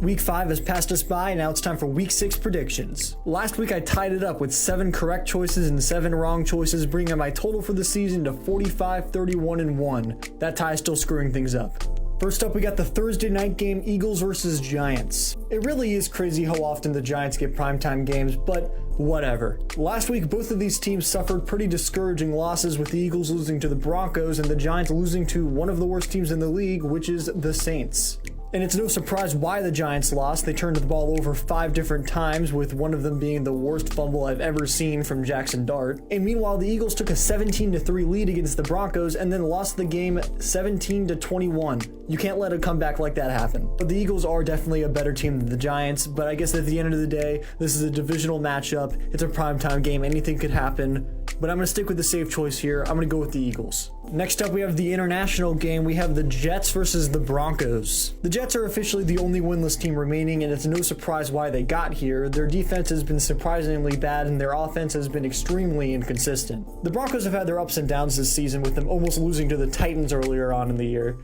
Week 5 has passed us by, and now it's time for Week 6 predictions. Last week I tied it up with 7 correct choices and 7 wrong choices, bringing my total for the season to 45, 31, and 1. That tie is still screwing things up. First up, we got the Thursday night game, Eagles versus Giants. It really is crazy how often the Giants get primetime games, but whatever. Last week, both of these teams suffered pretty discouraging losses, with the Eagles losing to the Broncos and the Giants losing to one of the worst teams in the league, which is the Saints. And it's no surprise why the Giants lost. They turned the ball over 5 different times, with one of them being the worst fumble I've ever seen from Jackson Dart. And meanwhile, the Eagles took a 17-3 lead against the Broncos and then lost the game 17-21. You can't let a comeback like that happen. But the Eagles are definitely a better team than the Giants, but I guess at the end of the day, this is a divisional matchup. It's a primetime game. Anything could happen. But I'm going to stick with the safe choice here. I'm going to go with the Eagles. Next up, we have the international game. We have the Jets versus the Broncos. The Jets are officially the only winless team remaining, and it's no surprise why they got here. Their defense has been surprisingly bad, and their offense has been extremely inconsistent. The Broncos have had their ups and downs this season, with them almost losing to the Titans earlier on in the year.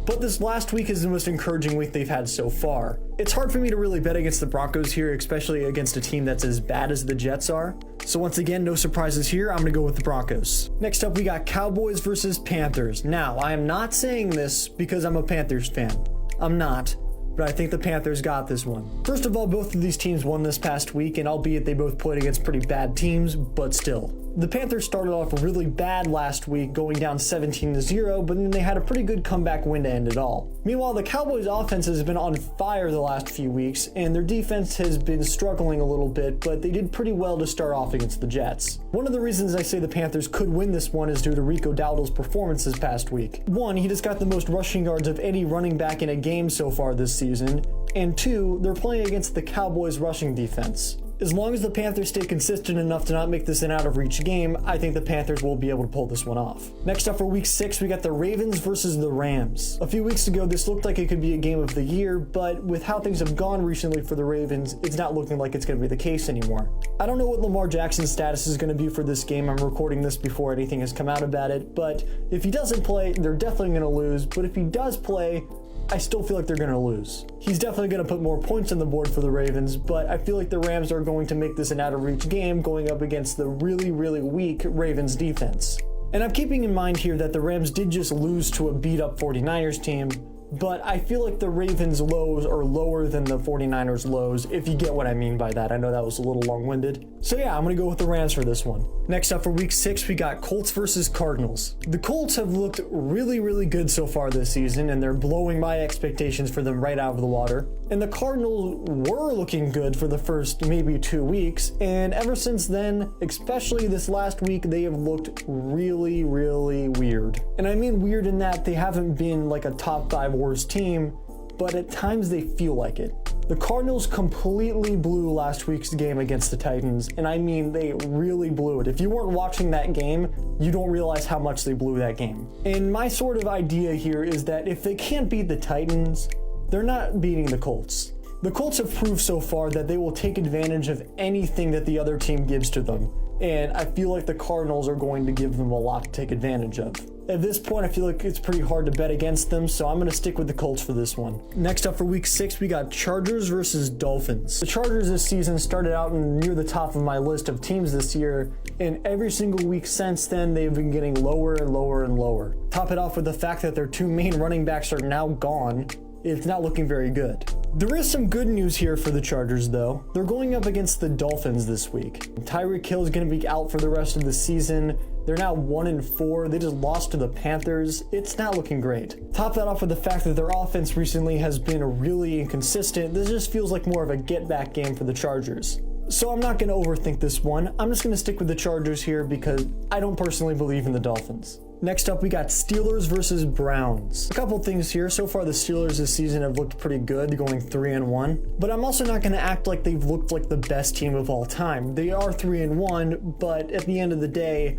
But this last week is the most encouraging week they've had so far. It's hard for me to really bet against the Broncos here, especially against a team that's as bad as the Jets are. So once again, no surprises here. I'm going to go with the Broncos. Next up, we got Cowboys versus Panthers. Now, I am not saying this because I'm a Panthers fan. I'm not. But I think the Panthers got this one. First of all, both of these teams won this past week, and albeit they both played against pretty bad teams, but still. The Panthers started off really bad last week, going down 17-0, but then they had a pretty good comeback win to end it all. Meanwhile, the Cowboys' offense has been on fire the last few weeks, and their defense has been struggling a little bit, but they did pretty well to start off against the Jets. One of the reasons I say the Panthers could win this one is due to Rico Dowdle's performance this past week. 1, he just got the most rushing yards of any running back in a game so far this season, and 2, they're playing against the Cowboys' rushing defense. As long as the Panthers stay consistent enough to not make this an out-of-reach game, I think the Panthers will be able to pull this one off. Next up for Week 6, we got the Ravens versus the Rams. A few weeks ago, this looked like it could be a game of the year, but with how things have gone recently for the Ravens, it's not looking like it's going to be the case anymore. I don't know what Lamar Jackson's status is going to be for this game. I'm recording this before anything has come out about it, but if he doesn't play, they're definitely going to lose, but if he does play, I still feel like they're going to lose. He's definitely going to put more points on the board for the Ravens, but I feel like the Rams are going to make this an out-of-reach game going up against the really, really weak Ravens defense. And I'm keeping in mind here that the Rams did just lose to a beat-up 49ers team, but I feel like the Ravens' lows are lower than the 49ers' lows, if you get what I mean by that. I know that was a little long-winded. So yeah, I'm going to go with the Rams for this one. Next up for Week 6, we got Colts versus Cardinals. The Colts have looked really, really good so far this season, and they're blowing my expectations for them right out of the water. And the Cardinals were looking good for the first maybe 2 weeks, and ever since then, especially this last week, they have looked really, really weird. And I mean weird in that they haven't been like a top 5 worst team, but at times they feel like it. The Cardinals completely blew last week's game against the Titans, and I mean they really blew it. If you weren't watching that game, you don't realize how much they blew that game. And my sort of idea here is that if they can't beat the Titans, they're not beating the Colts. The Colts have proved so far that they will take advantage of anything that the other team gives to them, and I feel like the Cardinals are going to give them a lot to take advantage of. At this point, I feel like it's pretty hard to bet against them, so I'm going to stick with the Colts for this one. Next up for Week 6, we got Chargers versus Dolphins. The Chargers this season started out near the top of my list of teams this year, and every single week since then, they've been getting lower and lower and lower. Top it off with the fact that their 2 main running backs are now gone. It's not looking very good. There is some good news here for the Chargers, though. They're going up against the Dolphins this week. Tyreek Hill is going to be out for the rest of the season. They're now 1-4. They just lost to the Panthers. It's not looking great. Top that off with the fact that their offense recently has been really inconsistent. This just feels like more of a get-back game for the Chargers. So I'm not going to overthink this one. I'm just going to stick with the Chargers here because I don't personally believe in the Dolphins. Next up, we got Steelers versus Browns. A couple things here. So far, the Steelers this season have looked pretty good, going 3-1. But I'm also not going to act like they've looked like the best team of all time. They are 3-1, but at the end of the day,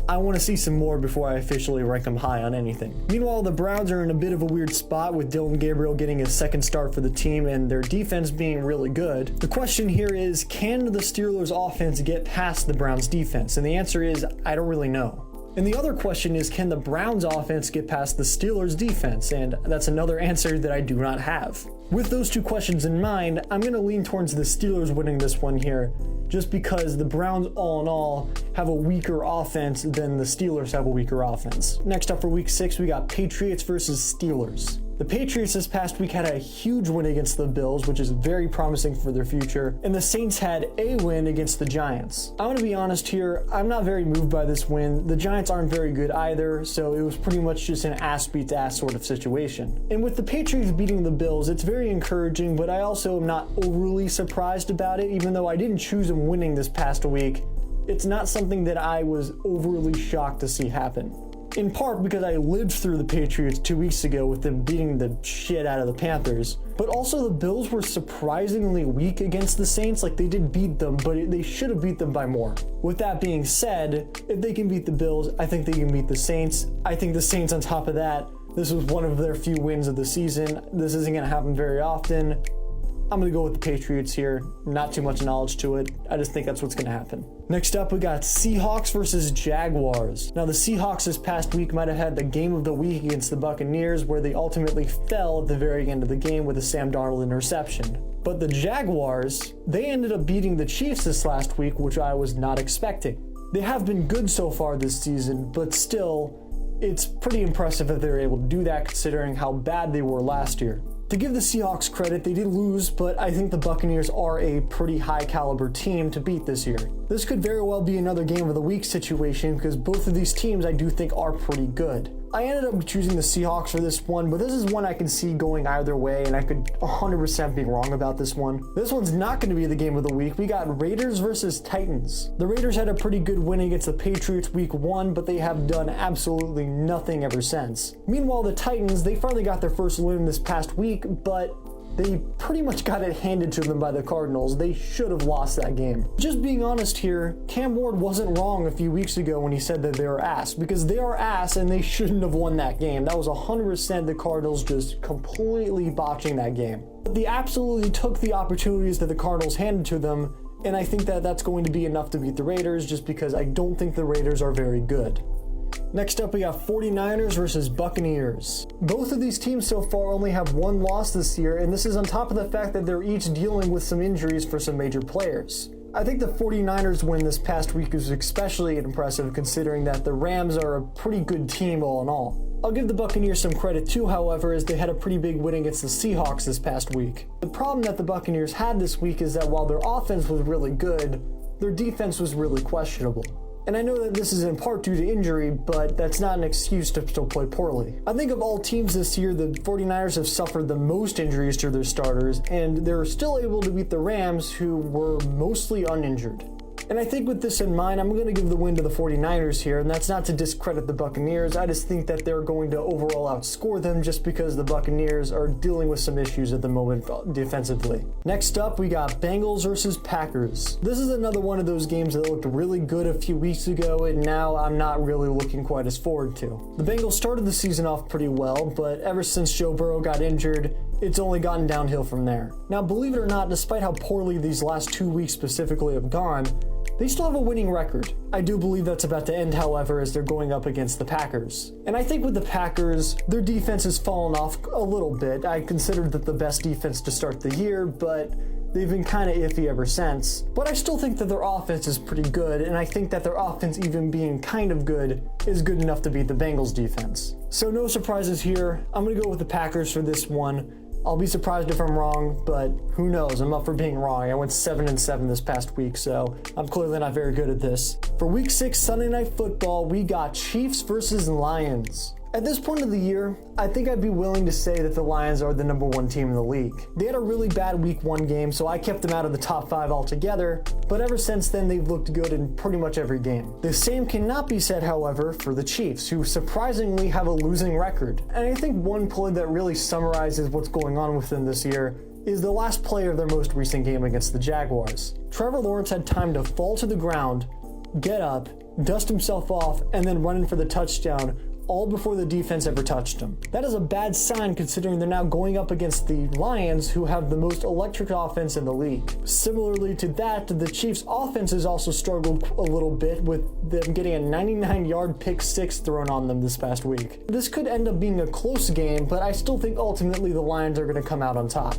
I want to see some more before I officially rank them high on anything. Meanwhile, the Browns are in a bit of a weird spot with Dylan Gabriel getting his second start for the team and their defense being really good. The question here is, can the Steelers offense get past the Browns defense? And the answer is, I don't really know. And the other question is, can the Browns offense get past the Steelers defense? And that's another answer that I do not have. With those two questions in mind, I'm going to lean towards the Steelers winning this one here, just because the Browns all in all have a weaker offense than the Steelers have a weaker offense. Next up for week 6, we got Patriots versus Steelers. The Patriots this past week had a huge win against the Bills, which is very promising for their future, and the Saints had a win against the Giants. I'm going to be honest here, I'm not very moved by this win. The Giants aren't very good either, so it was pretty much just an ass beats ass sort of situation. And with the Patriots beating the Bills, it's very encouraging, but I also am not overly surprised about it, even though I didn't choose them winning this past week. It's not something that I was overly shocked to see happen. In part because I lived through the Patriots 2 weeks ago with them beating the shit out of the Panthers. But also the Bills were surprisingly weak against the Saints. Like, they did beat them, but they should have beat them by more. With that being said, if they can beat the Bills, I think they can beat the Saints. I think the Saints, on top of that, this was one of their few wins of the season. This isn't going to happen very often. I'm going to go with the Patriots here. Not too much knowledge to it. I just think that's what's going to happen. Next up, we got Seahawks versus Jaguars. Now, the Seahawks this past week might have had the game of the week against the Buccaneers, where they ultimately fell at the very end of the game with a Sam Darnold interception. But the Jaguars, they ended up beating the Chiefs this last week, which I was not expecting. They have been good so far this season, but still, it's pretty impressive that they're able to do that considering how bad they were last year. To give the Seahawks credit, they did lose, but I think the Buccaneers are a pretty high caliber team to beat this year. This could very well be another game of the week situation because both of these teams I do think are pretty good. I ended up choosing the Seahawks for this one, but this is one I can see going either way, and I could 100% be wrong about this one. This one's not going to be the game of the week. We got Raiders versus Titans. The Raiders had a pretty good win against the Patriots week 1, but they have done absolutely nothing ever since. Meanwhile, the Titans, they finally got their first win this past week, but they pretty much got it handed to them by the Cardinals. They should have lost that game. Just being honest here, Cam Ward wasn't wrong a few weeks ago when he said that they were ass, because they are ass and they shouldn't have won that game. That was 100% the Cardinals just completely botching that game. But they absolutely took the opportunities that the Cardinals handed to them, and I think that that's going to be enough to beat the Raiders just because I don't think the Raiders are very good. Next up, we got 49ers versus Buccaneers. Both of these teams so far only have one loss this year, and this is on top of the fact that they're each dealing with some injuries for some major players. I think the 49ers win this past week is especially impressive considering that the Rams are a pretty good team all in all. I'll give the Buccaneers some credit too, however, as they had a pretty big win against the Seahawks this past week. The problem that the Buccaneers had this week is that while their offense was really good, their defense was really questionable. And I know that this is in part due to injury, but that's not an excuse to still play poorly. I think of all teams this year, the 49ers have suffered the most injuries to their starters, and they're still able to beat the Rams, who were mostly uninjured. And I think with this in mind, I'm going to give the win to the 49ers here, and that's not to discredit the Buccaneers. I just think that they're going to overall outscore them just because the Buccaneers are dealing with some issues at the moment defensively. Next up, we got Bengals versus Packers. This is another one of those games that looked really good a few weeks ago, and now I'm not really looking quite as forward to. The Bengals started the season off pretty well, but ever since Joe Burrow got injured, it's only gotten downhill from there. Now, believe it or not, despite how poorly these last 2 weeks specifically have gone, they still have a winning record. I do believe that's about to end, however, as they're going up against the Packers. And I think with the Packers, their defense has fallen off a little bit. I considered that the best defense to start the year, but they've been kind of iffy ever since. But I still think that their offense is pretty good, and I think that their offense, even being kind of good, is good enough to beat the Bengals defense. So no surprises here. I'm going to go with the Packers for this one. I'll be surprised if I'm wrong, but who knows? I'm up for being wrong. I went 7-7 this past week, so I'm clearly not very good at this. For week 6 Sunday Night Football, we got Chiefs versus Lions. At this point of the year, I think I'd be willing to say that the Lions are the #1 team in the league. They had a really bad week 1 game, so I kept them out of the top 5 altogether, but ever since then they've looked good in pretty much every game. The same cannot be said, however, for the Chiefs, who surprisingly have a losing record. And I think one play that really summarizes what's going on with them this year is the last play of their most recent game against the Jaguars. Trevor Lawrence had time to fall to the ground, get up, dust himself off, and then run in for the touchdown all before the defense ever touched them. That is a bad sign considering they're now going up against the Lions, who have the most electric offense in the league. Similarly to that, the Chiefs' offense has also struggled a little bit, with them getting a 99-yard pick six thrown on them this past week. This could end up being a close game, but I still think ultimately the Lions are going to come out on top.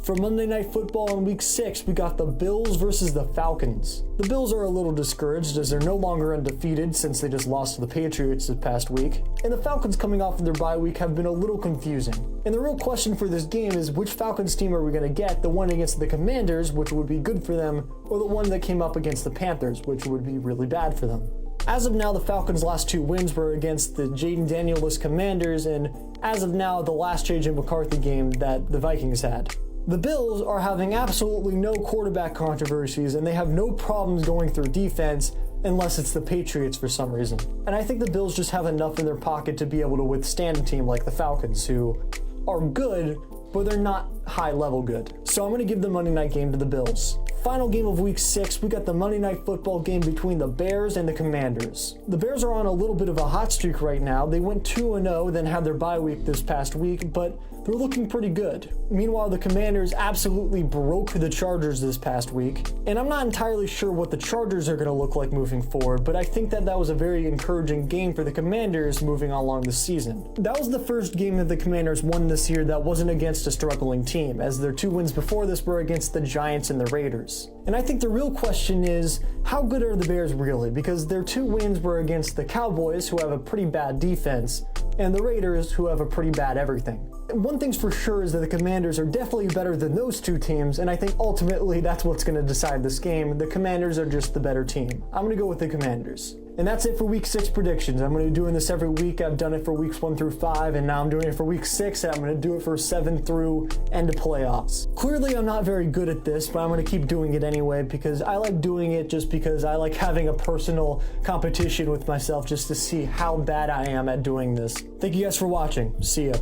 For Monday Night Football in Week 6, we got the Bills versus the Falcons. The Bills are a little discouraged as they're no longer undefeated since they just lost to the Patriots this past week, and the Falcons coming off of their bye week have been a little confusing. And the real question for this game is, which Falcons team are we going to get? The one against the Commanders, which would be good for them, or the one that came up against the Panthers, which would be really bad for them? As of now, the Falcons' last 2 wins were against the Jaden Daniels Commanders, and as of now, the last JJ McCarthy game that the Vikings had. The Bills are having absolutely no quarterback controversies, and they have no problems going through defense unless it's the Patriots for some reason. And I think the Bills just have enough in their pocket to be able to withstand a team like the Falcons, who are good, but they're not high-level good. So I'm going to give the Monday night game to the Bills. Final game of Week 6, we got the Monday Night Football game between the Bears and the Commanders. The Bears are on a little bit of a hot streak right now. They went 2-0, then had their bye week this past week, but they're looking pretty good. Meanwhile, the Commanders absolutely broke the Chargers this past week, and I'm not entirely sure what the Chargers are going to look like moving forward, but I think that was a very encouraging game for the Commanders moving along the season. That was the first game that the Commanders won this year that wasn't against a struggling team, as their 2 wins before this were against the Giants and the Raiders. And I think the real question is, how good are the Bears really? Because their 2 wins were against the Cowboys, who have a pretty bad defense, and the Raiders, who have a pretty bad everything. One thing's for sure is that the Commanders are definitely better than those 2 teams, and I think ultimately that's what's going to decide this game. The Commanders are just the better team. I'm going to go with the Commanders. And that's it for Week 6 predictions. I'm going to be doing this every week. I've done it for Weeks 1 through 5, and now I'm doing it for Week 6, and I'm going to do it for 7 through end of playoffs. Clearly, I'm not very good at this, but I'm going to keep doing it anyway because I like doing it just because I like having a personal competition with myself just to see how bad I am at doing this. Thank you guys for watching. See ya.